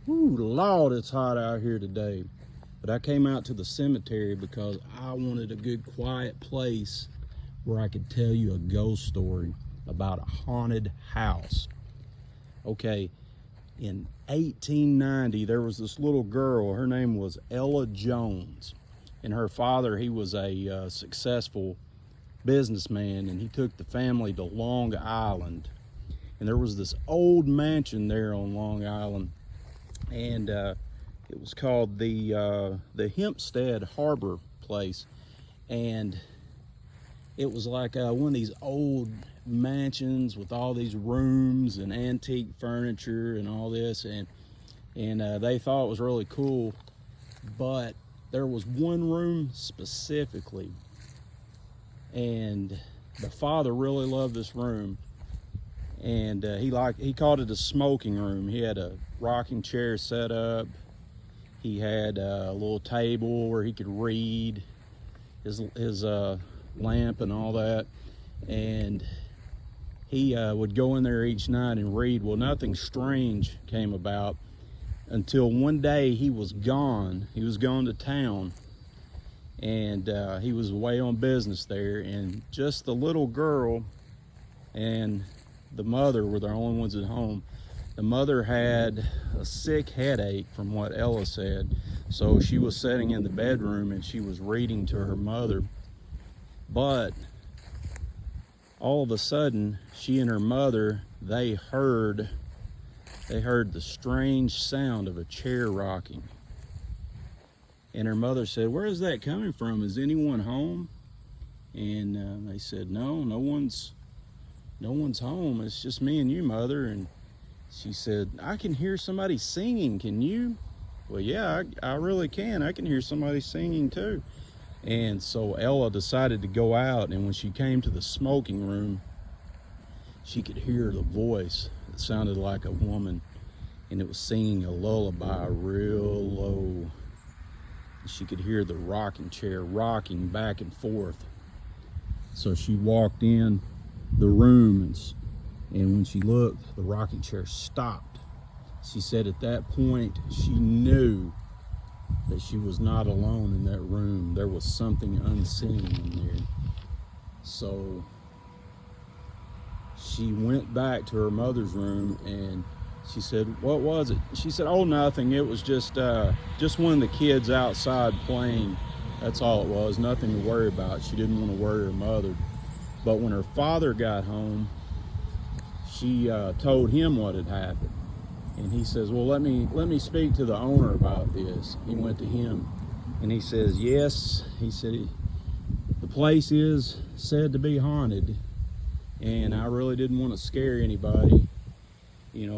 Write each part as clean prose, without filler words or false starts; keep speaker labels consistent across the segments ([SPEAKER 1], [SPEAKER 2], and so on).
[SPEAKER 1] Ooh, Lord, it's hot out here today. But I came out to the cemetery because I wanted a good quiet place where I could tell you a ghost story about a haunted house. Okay, in 1890, there was this little girl. Her name was Ella Jones. And her father, he was a successful businessman, and he took the family to Long Island. And there was this old mansion there on Long Island, and it was called the Hempstead Harbor place. And it was like one of these old mansions with all these rooms and antique furniture and all this, and they thought it was really cool. But there was one room specifically, and the father really loved this room, and he called it a smoking room. He had a rocking chair set up. He had a little table where he could read his lamp and all that, and he would go in there each night and read. Well, nothing strange came about until one day he was gone. He was going to town, and he was away on business there, and just the little girl and the mother were the only ones at home. The mother had a sick headache, from what Ella said, so she was sitting in the bedroom and she was reading to her mother. But all of a sudden, she and her mother, they heard the strange sound of a chair rocking. And her mother said, "Where is that coming from? Is anyone home?" And they said, no one's home. It's just me and you, Mother." And she said, "I can hear somebody singing. Can you?" "Well, yeah, I really can. I can hear somebody singing too." And so Ella decided to go out, and when she came to the smoking room, she could hear the voice. It sounded like a woman, and it was singing a lullaby real low. She could hear the rocking chair rocking back and forth. So she walked in the room, and when she looked, the rocking chair stopped. She said at that point she knew that she was not alone in that room. There was something unseen in there. So she went back to her mother's room, and she said, "What was it?" She said, "Oh, nothing. It was just one of the kids outside playing. That's all it was. Nothing to worry about." She didn't want to worry her mother. But when her father got home, she told him what had happened. And he says, "Well, let me speak to the owner about this." He went to him, and he says, "Yes," he said, "the place is said to be haunted, and I really didn't want to scare anybody,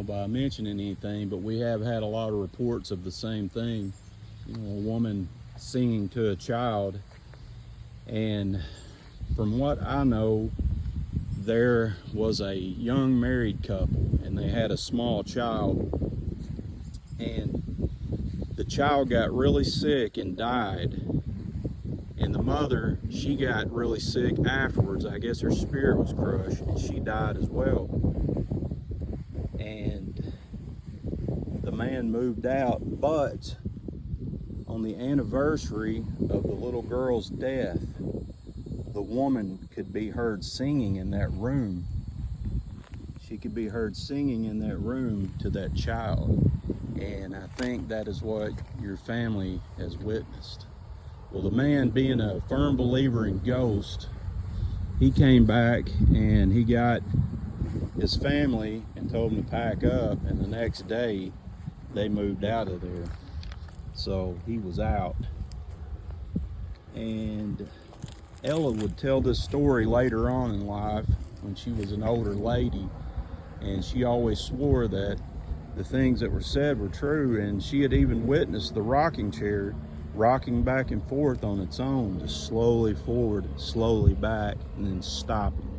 [SPEAKER 1] by mentioning anything, but we have had a lot of reports of the same thing, a woman singing to a child. And from what I know, there was a young married couple, and they had a small child, and the child got really sick and died. And the mother, she got really sick afterwards. I guess her spirit was crushed, and she died as well. And the man moved out, but on the anniversary of the little girl's death, the woman could be heard singing in that room. She could be heard singing in that room to that child. And I think that is what your family has witnessed. Well, the man, being a firm believer in ghosts, he came back and he got his family and told them to pack up, and the next day they moved out of there. So he was out. And Ella would tell this story later on in life when she was an older lady, and she always swore that the things that were said were true, and she had even witnessed the rocking chair rocking back and forth on its own, just slowly forward, slowly back, and then stopping.